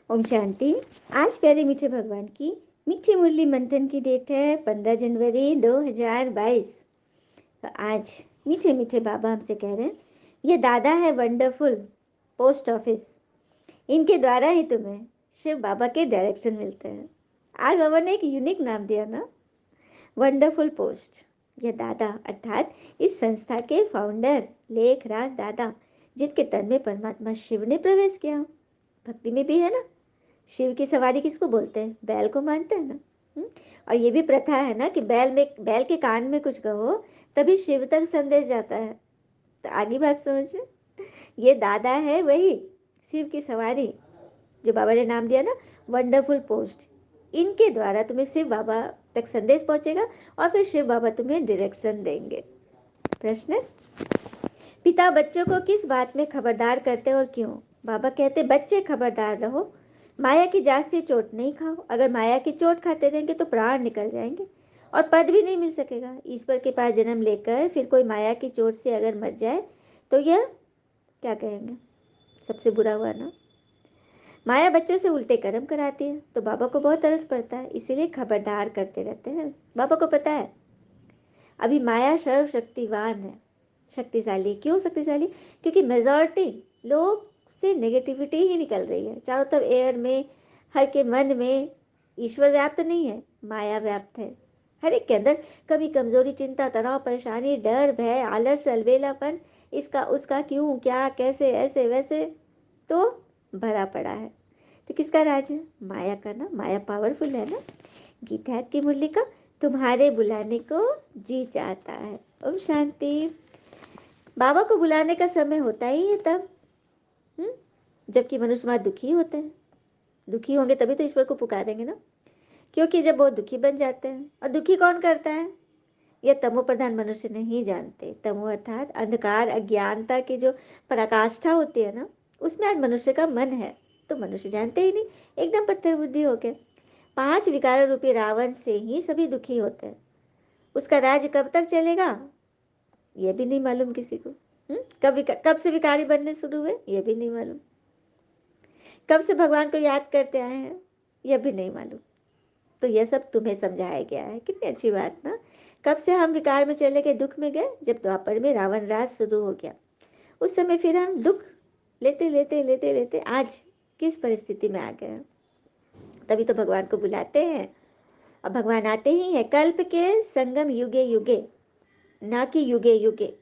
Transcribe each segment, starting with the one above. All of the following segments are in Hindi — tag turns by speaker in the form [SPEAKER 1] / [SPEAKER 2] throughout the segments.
[SPEAKER 1] ओम शांति। आज प्यारे मीठे भगवान की मीठी मुरली मंथन की डेट है 15 जनवरी 2022। तो आज मीठे मीठे बाबा हमसे कह रहे हैं, ये दादा है वंडरफुल पोस्ट ऑफिस, इनके द्वारा ही तुम्हें शिव बाबा के डायरेक्शन मिलते हैं। आज बाबा ने एक यूनिक नाम दिया ना, वंडरफुल पोस्ट। यह दादा अर्थात इस संस्था के फाउंडर लेख राज दादा, जिनके तन में परमात्मा शिव ने प्रवेश किया। भक्ति में भी है ना, शिव की सवारी किसको बोलते हैं? बैल को मानते हैं ना। और ये भी प्रथा है ना कि बैल के कान में कुछ कहो तभी शिव तक संदेश जाता है। तो आगे बात समझ में, ये दादा है वही शिव की सवारी जो बाबा ने नाम दिया ना, वंडरफुल पोस्ट। इनके द्वारा तुम्हें शिव बाबा तक संदेश पहुंचेगा और फिर शिव बाबा तुम्हें डायरेक्शन देंगे। प्रश्न, पिता बच्चों को किस बात में खबरदार करते और क्यों? बाबा कहते बच्चे खबरदार रहो, माया की जास्ती चोट नहीं खाओ। अगर माया की चोट खाते रहेंगे तो प्राण निकल जाएंगे और पद भी नहीं मिल सकेगा। ईश्वर के पास जन्म लेकर फिर कोई माया की चोट से अगर मर जाए तो यह क्या कहेंगे? सबसे बुरा हुआ ना। माया बच्चों से उल्टे कर्म कराती है तो बाबा को बहुत तरस पड़ता है, इसीलिए खबरदार करते रहते हैं। बाबा को पता है अभी माया सर्वशक्तिवान है, शक्तिशाली। क्यों शक्तिशाली? क्योंकि मेजॉरिटी लोग से नेगेटिविटी ही निकल रही है। चारों तरफ एयर में, हर के मन में ईश्वर व्याप्त नहीं है, माया व्याप्त है। हर एक के अंदर कभी कमजोरी, चिंता, तनाव, परेशानी, डर, भय, आलस, अलबेलापन, इसका उसका, क्यों, क्या, कैसे, ऐसे वैसे तो भरा पड़ा है। तो किसका राज है? माया का ना। माया पावरफुल है ना। गीता है की मुरली का, तुम्हारे बुलाने को जी चाहता है। ओम शांति। बाबा को बुलाने का समय होता ही है तब, जबकि मनुष्य मात्र दुखी होते हैं। दुखी होंगे तभी तो ईश्वर को पुकारेंगे ना। क्योंकि जब वो दुखी बन जाते हैं, और दुखी कौन करता है? यह तमो प्रधान मनुष्य नहीं जानते। तमो अर्थात अंधकार, अज्ञानता की जो पराकाष्ठा होती है ना, उसमें आज मनुष्य का मन है। तो मनुष्य जानते ही नहीं, एकदम पत्थर बुद्धि हो गए। 5 विकार रूपी रावण से ही सभी दुखी होते हैं। उसका राज्य कब तक चलेगा यह भी नहीं मालूम किसी को। कब से विकारी बनने शुरू हुए यह भी नहीं मालूम। कब से भगवान को याद करते आए हैं यह भी नहीं मालूम। तो यह सब तुम्हें समझाया गया है। कितनी अच्छी बात ना। कब से हम विकार में चले गए, दुख में गए? जब द्वापर में रावण राज शुरू हो गया, उस समय फिर हम दुख लेते लेते लेते लेते आज किस परिस्थिति में आ गए हैं। तभी तो भगवान को बुलाते हैं। अब भगवान आते ही हैं कल्प के संगम, युगे युगे, ना कि युगे युगे।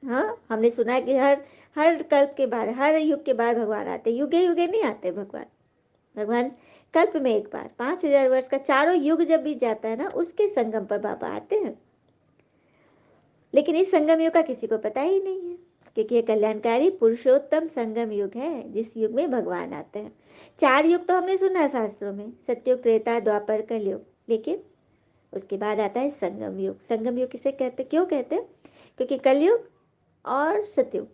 [SPEAKER 1] हाँ, हमने सुना है कि हर हर कल्प के बाद, हर युग के बाद भगवान आते, युगे युगे नहीं आते भगवान। भगवान कल्प में एक बार, 5000 वर्ष का चारों युग जब बीत जाता है ना, उसके संगम पर बाबा आते हैं। लेकिन इस संगम युग का किसी को पता ही नहीं है, क्योंकि ये कल्याणकारी पुरुषोत्तम संगम युग है जिस युग में भगवान आते हैं। 4 युग तो हमने सुना है शास्त्रों में, सतयुग, त्रेता, द्वापर, कलयुग। लेकिन उसके बाद आता है संगम युग। संगम युग किसे कहते, क्यों कहते? क्योंकि कलयुग और सतयुग,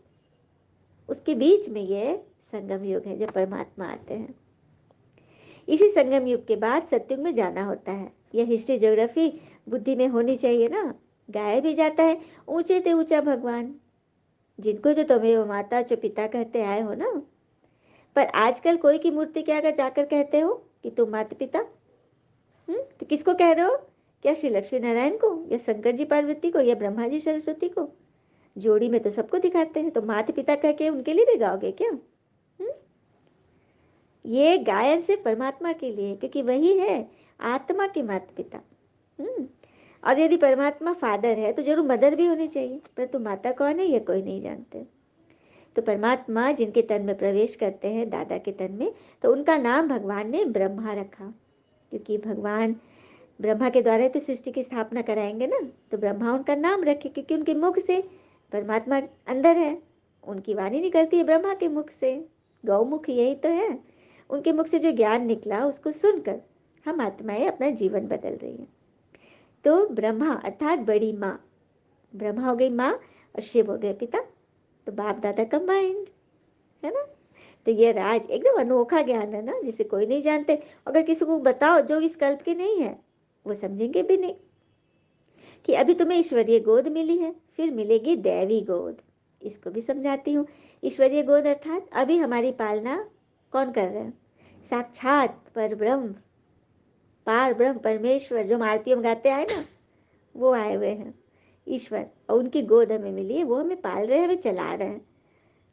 [SPEAKER 1] उसके बीच में ये संगम युग है जब परमात्मा आते हैं। इसी संगम युग के बाद सतयुग में जाना होता है। यह हिस्ट्री ज्योग्राफी बुद्धि में होनी चाहिए ना। गाया भी जाता है, ऊंचे ते ऊंचा भगवान, जिनको तो तुम्हें माता जो पिता कहते आए हो ना। पर आजकल कोई की मूर्ति के अगर जाकर कहते हो कि तुम माता पिता, तो किसको कह रहे हो? क्या श्री लक्ष्मी नारायण को, या शंकर जी पार्वती को, या ब्रह्मा जी सरस्वती को? जोड़ी में तो सबको दिखाते हैं, तो माता पिता कह के उनके लिए भी गाओगे क्या? ये गायन से परमात्मा के लिए, क्योंकि वही है आत्मा के माता पिता। और यदि परमात्मा फादर है तो जरूर मदर भी होनी चाहिए, परंतु माता कौन है ये कोई नहीं जानते। तो परमात्मा जिनके तन में प्रवेश करते हैं, दादा के तन में, तो उनका नाम भगवान ने ब्रह्मा रखा। क्योंकि भगवान ब्रह्मा के द्वारा तो सृष्टि की स्थापना कराएंगे ना, तो ब्रह्मा उनका नाम रखे, क्योंकि उनके मुख से परमात्मा अंदर है। उनकी वाणी निकलती है ब्रह्मा के मुख से, गौमुख यही तो है। उनके मुख से जो ज्ञान निकला उसको सुनकर हम आत्माएं अपना जीवन बदल रही हैं। तो ब्रह्मा अर्थात बड़ी माँ, ब्रह्मा हो गई माँ और शिव हो गए पिता। तो बाप दादा कंबाइंड है ना। तो ये राज एकदम अनोखा ज्ञान है ना, जिसे कोई नहीं जानते। अगर किसी को बताओ जो इस कल्प के नहीं है, वो समझेंगे भी नहीं कि अभी तुम्हें ईश्वरीय गोद मिली है, फिर मिलेगी दैवी गोद। इसको भी समझाती हूँ। ईश्वरीय गोद अर्थात अभी हमारी पालना कौन कर रहे हैं? साक्षात पर ब्रह्म, पार ब्रह्म परमेश्वर, जो आरती में गाते आए ना, वो आए हुए हैं ईश्वर, और उनकी गोद हमें मिली है, वो हमें पाल रहे हैं, हमें चला रहे हैं।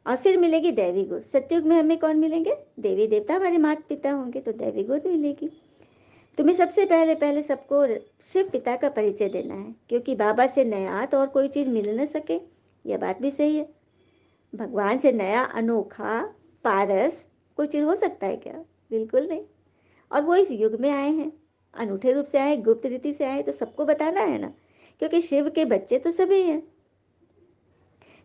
[SPEAKER 1] और फिर मिलेगी दैवी गोद। सतयुग में हमें कौन मिलेंगे? देवी देवता हमारे माता पिता होंगे, तो दैवी गोद मिलेगी। तुम्हें सबसे पहले पहले सबको शिव पिता का परिचय देना है, क्योंकि बाबा से नया तो और कोई चीज़ मिल न सके। यह बात भी सही है। भगवान से नया, अनोखा, पारस कोई चीज़ हो सकता है क्या? बिल्कुल नहीं। और वो इस युग में आए हैं, अनूठे रूप से आए, गुप्त रीति से आए, तो सबको बताना है ना, क्योंकि शिव के बच्चे तो सभी हैं।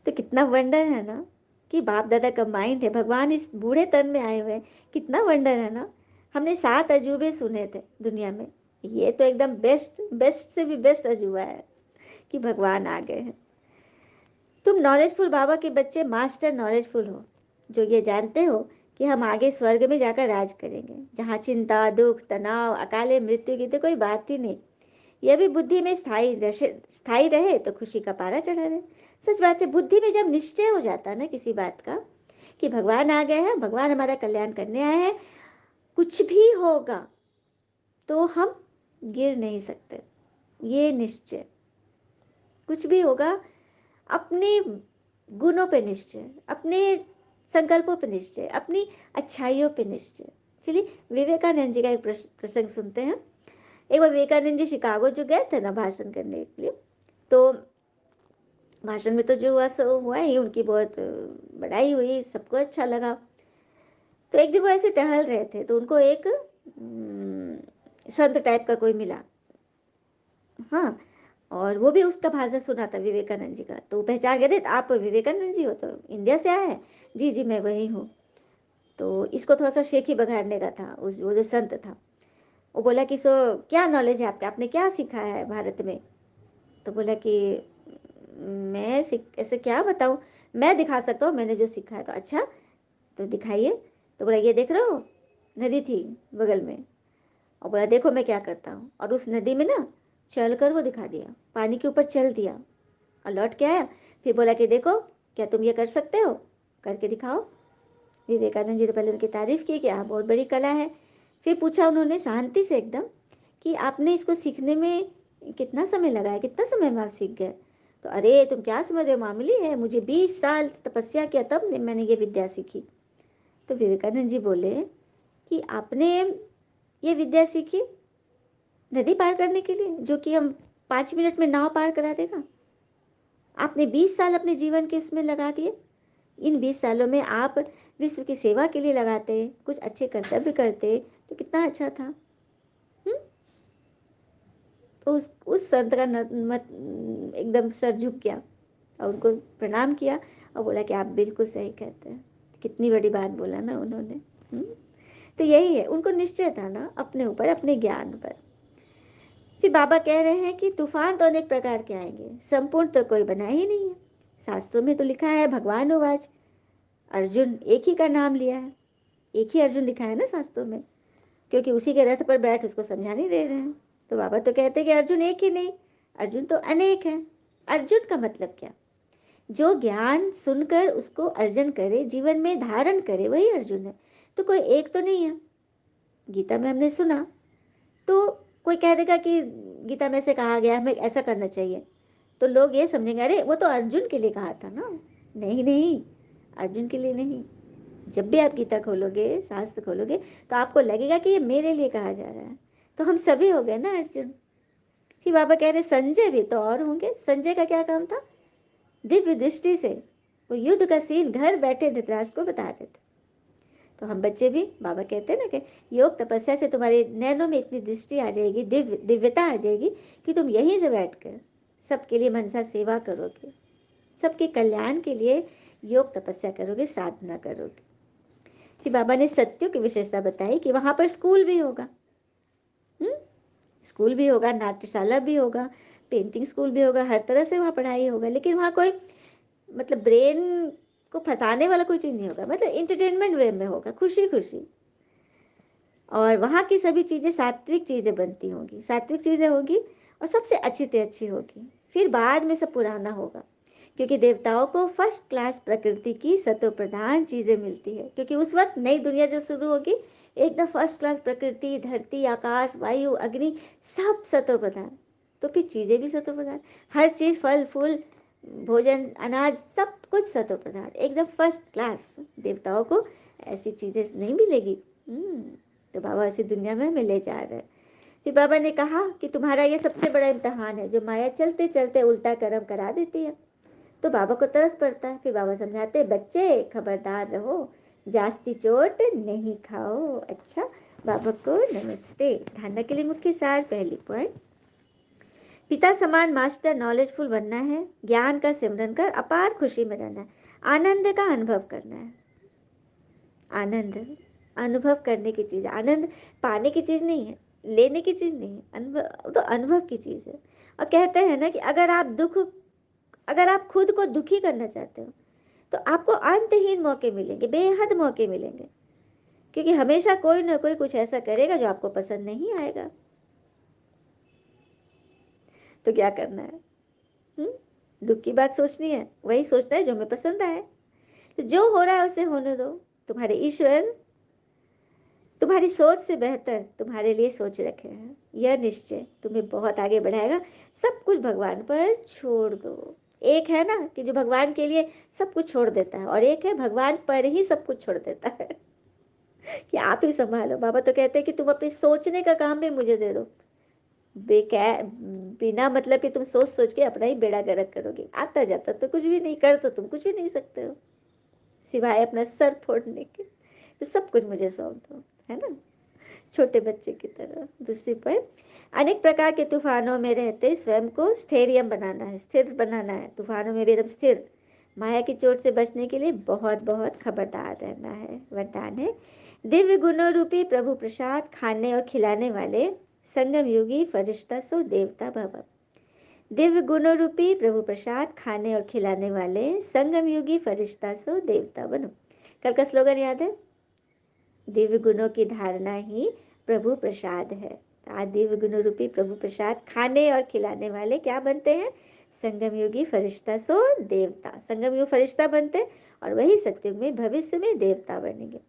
[SPEAKER 1] तो कितना वंडर है ना कि बाप दादा का माइंड है, भगवान इस बूढ़े तन में आए हुए हैं। कितना वंडर है ना। हमने 7 अजूबे सुने थे दुनिया में, ये तो एकदम बेस्ट बेस्ट से भी बेस्ट अजूबा है कि भगवान आ गए हैं। तुम नॉलेजफुल बाबा के बच्चे, मास्टर नॉलेजफुल हो, जो ये जानते हो कि हम आगे स्वर्ग में जाकर राज करेंगे, जहाँ चिंता, दुख, तनाव, अकाले मृत्यु की तो कोई बात ही नहीं। यह भी बुद्धि में स्थायी रहे तो खुशी का पारा चढ़ा रहे। सच बात है, बुद्धि में जब निश्चय हो जाता है ना किसी बात का कि भगवान आ गए हैं, भगवान हमारा कल्याण करने आए हैं, कुछ भी होगा तो हम गिर नहीं सकते। ये निश्चय, कुछ भी होगा, अपने गुणों पे निश्चय, अपने संकल्पों पे निश्चय, अपनी अच्छाइयों पे निश्चय। चलिए विवेकानंद जी का एक प्रसंग सुनते हैं। एक बार विवेकानंद जी शिकागो जो गए थे ना भाषण करने के लिए, तो भाषण में तो जो हुआ सो हुआ ही, उनकी बहुत बड़ाई हुई, सबको अच्छा लगा। तो एक दिन वो ऐसे टहल रहे थे, तो उनको एक संत टाइप का कोई मिला। हाँ, और वो भी उसका भाषण सुना था विवेकानंद जी का, तो पहचान गए, आप विवेकानंद जी हो, तो इंडिया से आए हैं? जी जी मैं वही हूँ। तो इसको थोड़ा सा शेखी बघाड़ने का था, उस वो जो संत था। वो बोला कि सो क्या नॉलेज है आपका, आपने क्या सीखा है भारत में? तो बोला कि मैं ऐसे क्या बताऊँ, मैं दिखा सकता हूँ मैंने जो सीखा है। तो अच्छा, तो दिखाइए। तो बोला ये देख रहे हो, नदी थी बगल में, और बोला देखो मैं क्या करता हूँ, और उस नदी में ना चल कर वो दिखा दिया, पानी के ऊपर चल दिया और लौट के आया। फिर बोला कि देखो क्या तुम ये कर सकते हो, करके दिखाओ। विवेकानंद जी ने पहले उनकी तारीफ की कि आप बहुत बड़ी कला है। फिर पूछा उन्होंने शांति से एकदम कि आपने इसको सीखने में कितना समय लगाया, कितना समय में आप सीख गए? तो अरे तुम क्या समझ रहे हो, मामूली है, मुझे 20 साल तपस्या किया तब मैंने ये विद्या सीखी। तो विवेकानंद जी बोले कि आपने ये विद्या सीखी नदी पार करने के लिए, जो कि हम 5 मिनट में नाव पार करा देगा? आपने 20 साल अपने जीवन के इसमें लगा दिए। इन 20 सालों में आप विश्व की सेवा के लिए लगाते, कुछ अच्छे कर्तव्य करते, तो कितना अच्छा था। हुँ? तो उस संत का एकदम सर झुक गया और उनको प्रणाम किया और बोला कि आप बिल्कुल सही कहते हैं। कितनी बड़ी बात बोला ना उन्होंने। तो यही है, उनको निश्चय था ना अपने ऊपर, अपने ज्ञान पर। फिर बाबा कह रहे हैं कि तूफान तो अनेक प्रकार के आएंगे, संपूर्ण तो कोई बना ही नहीं है। शास्त्रों में तो लिखा है, भगवान उवाच, अर्जुन एक ही का नाम लिया है, एक ही अर्जुन लिखा है ना शास्त्रों में, क्योंकि उसी के रथ पर बैठ उसको समझाने दे रहे हैं। तो बाबा तो कहते हैं कि अर्जुन एक ही नहीं, अर्जुन तो अनेक है। अर्जुन का मतलब क्या? जो ज्ञान सुनकर उसको अर्जन करे, जीवन में धारण करे, वही अर्जुन है। तो कोई एक तो नहीं है। गीता में हमने सुना, तो कोई कह देगा कि गीता में से कहा गया हमें ऐसा करना चाहिए, तो लोग ये समझेंगे अरे वो तो अर्जुन के लिए कहा था ना। नहीं नहीं, अर्जुन के लिए नहीं। जब भी आप गीता खोलोगे, शास्त्र खोलोगे, तो आपको लगेगा कि ये मेरे लिए कहा जा रहा है। तो हम सभी हो गए ना अर्जुन। फिर बाबा कह रहे संजय भी तो और होंगे। संजय का क्या काम था? दिव्य दृष्टि से वो युद्ध का सीन घर बैठे धृतराष्ट्र को बता रहे थे। तो हम बच्चे भी, बाबा कहते हैं ना कि योग तपस्या से तुम्हारे नैनों में इतनी दृष्टि आ जाएगी, दिव्यता आ जाएगी कि तुम यहीं से बैठकर सबके लिए मनसा सेवा करोगे, सबके कल्याण के लिए योग तपस्या करोगे, साधना करोगे। कि बाबा ने सत्यों की विशेषता बताई कि वहां पर स्कूल भी होगा। हम्म, स्कूल भी होगा, नाट्यशाला भी होगा, पेंटिंग स्कूल भी होगा, हर तरह से वहाँ पढ़ाई होगा, लेकिन वहाँ कोई मतलब ब्रेन को फंसाने वाला कोई चीज़ नहीं होगा, मतलब इंटरटेनमेंट वे में होगा, खुशी खुशी। और वहाँ की सभी चीज़ें सात्विक चीज़ें बनती होंगी, सात्विक चीज़ें होंगी, और सबसे अच्छी से अच्छी होगी। फिर बाद में सब पुराना होगा, क्योंकि देवताओं को फर्स्ट क्लास प्रकृति की सतो प्रधान चीजें मिलती है, क्योंकि उस वक्त नई दुनिया जो शुरू होगी, एकदम फर्स्ट क्लास प्रकृति, धरती, आकाश, वायु, अग्नि, सब सतो प्रधान। तो फिर चीजें भी सतो प्रधान, हर चीज, फल फूल, भोजन, अनाज, सब कुछ सतो प्रधान, एकदम फर्स्ट क्लास। देवताओं को ऐसी चीजें नहीं मिलेगी। तो बाबा ऐसी दुनिया में हमें ले जा रहे हैं। फिर बाबा ने कहा कि तुम्हारा ये सबसे बड़ा इम्तहान है, जो माया चलते चलते उल्टा कर्म करा देती है। तो बाबा को तरस पड़ता है। फिर बाबा समझाते, बच्चे खबरदार रहो, जास्ती चोट नहीं खाओ। अच्छा, बाबा को नमस्ते। धारणा के लिए मुख्य सार, पहली पॉइंट, पिता समान मास्टर नॉलेजफुल बनना है, ज्ञान का सिमरन कर अपार खुशी में रहना है, आनंद का अनुभव करना है। आनंद अनुभव करने की चीज, आनंद पाने की चीज नहीं है, लेने की चीज नहीं है, अनुभव तो अनुभव की चीज है। और कहते हैं ना कि अगर आप खुद को दुखी करना चाहते हो तो आपको अंतहीन मौके मिलेंगे, बेहद मौके मिलेंगे, क्योंकि हमेशा कोई ना कोई कुछ ऐसा करेगा जो आपको पसंद नहीं आएगा। तो क्या करना है? दुख की बात सोचनी है, वही सोचना है जो हमें पसंद आए। तो जो हो रहा है उसे होने दो। तुम्हारे ईश्वर तुम्हारी सोच से बेहतर तुम्हारे लिए सोच रखे हैं। यह निश्चय तुम्हें बहुत आगे बढ़ाएगा। सब कुछ भगवान पर छोड़ दो। एक है ना कि जो भगवान के लिए सब कुछ छोड़ देता है, और एक है भगवान पर ही सब कुछ छोड़ देता है कि आप ही संभालो। बाबा तो कहते हैं कि तुम अपने सोचने का काम भी मुझे दे दो। बेकार, बिना मतलब कि तुम सोच सोच के अपना ही बेड़ा गर्क करोगे, आता जाता तो कुछ भी नहीं, कर तो तुम कुछ भी नहीं सकते हो सिवाय अपना सर फोड़ने के। तो सब कुछ मुझे सौंप दो, है ना, छोटे बच्चे की तरह। दूसरी पर, अनेक प्रकार के तूफानों में रहते स्वयं को स्थैर्यम बनाना है, स्थिर बनाना है, तूफानों में भी एकदम स्थिर। माया की चोट से बचने के लिए बहुत बहुत खबरदार रहना है। वरदान है, दिव्य गुणों रूपी प्रभु प्रसाद खाने और खिलाने वाले संगम योगी फरिश्ता सो देवता भव। दिव्य गुणों रूपी प्रभु प्रसाद खाने और खिलाने वाले संगम योगी फरिश्ता सो देवता बनो। कल का स्लोगन याद है? दिव्य गुणों की धारणा ही प्रभु प्रसाद है। आज दिव्य गुणों रूपी प्रभु प्रसाद खाने और खिलाने वाले क्या बनते हैं? संगम योगी फरिश्ता सो देवता। संगम युग फरिश्ता बनते और वही सत्युग में भविष्य में देवता बनेंगे।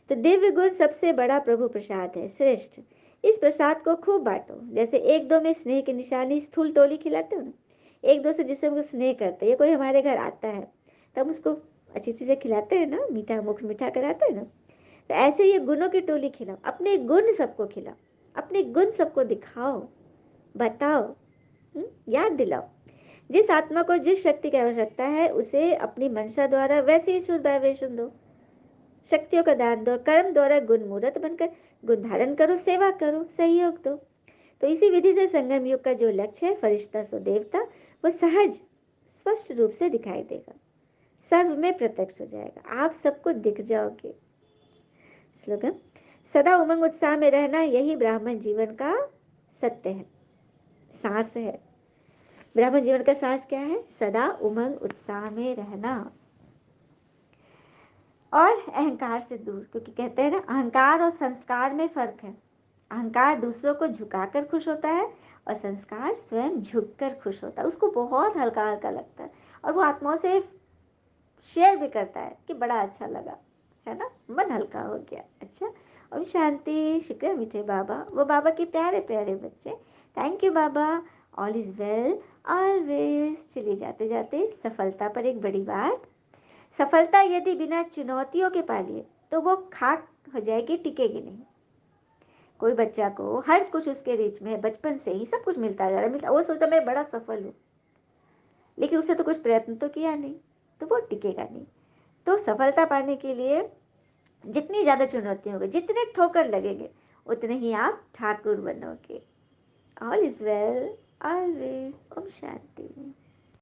[SPEAKER 1] तो दिव्य गुण सबसे बड़ा प्रभु प्रसाद है, श्रेष्ठ। इस प्रसाद को खूब बांटो। जैसे एक दो में स्नेह की निशानी स्थूल टोली खिलाते हो ना, एक दो से जिससे हम स्नेह करते हैं, कोई हमारे घर आता है तब हम उसको अच्छी चीजें खिलाते हैं ना, मीठा मुख मीठा कराते हैं ना, तो ऐसे ये गुणों की टोली खिलाओ। अपने गुण सबको खिलाओ, अपने गुण सबको दिखाओ, बताओ, याद दिलाओ। जिस आत्मा को जिस शक्ति की आवश्यकता है उसे अपनी मंशा द्वारा वैसे ही शुद्ध वाइब्रेशन दो, शक्तियों का दान दो, कर्म द्वारा गुण मूर्त बनकर गुण धारण करो, सेवा करो, सहयोग दो। तो इसी विधि से संगम युग का जो लक्ष्य है, फरिश्ता सो देवता, वो सहज स्पष्ट रूप से दिखाई देगा, सर्व में प्रत्यक्ष हो जाएगा, आप सबको दिख जाओगे। स्लोगन, सदा उमंग उत्साह में रहना, यही ब्राह्मण जीवन का सत्य है, सांस है। ब्राह्मण जीवन का सांस क्या है? सदा उमंग उत्साह में रहना और अहंकार से दूर। क्योंकि कहते हैं ना, अहंकार और संस्कार में फर्क है। अहंकार दूसरों को झुकाकर खुश होता है और संस्कार स्वयं झुककर खुश होता है। उसको बहुत हल्का हल्का लगता है और वो आत्माओं से शेयर भी करता है कि बड़ा अच्छा लगा, है ना, मन हल्का हो गया। अच्छा, और शांति, शुक्र मीठे बाबा, वो बाबा के प्यारे प्यारे बच्चे। Thank you Baba, all is well always. चलिए जाते जाते सफलता पर एक बड़ी बात, सफलता यदि बिना चुनौतियों के पालिए तो वो खाक हो जाएगी, टिकेगी नहीं। कोई बच्चा को हर कुछ उसके रीच में है, बचपन से ही सब कुछ मिलता जा रहा है, वो सोचा मैं बड़ा सफल हूँ, लेकिन उसे तो कुछ प्रयत्न तो किया नहीं, तो वो टिकेगा नहीं। तो सफलता पाने के लिए जितनी ज़्यादा चुनौती होगी, जितने ठोकर लगेंगे, उतने ही आप ठाकुर बनोगे। All is well always. ओम शांति।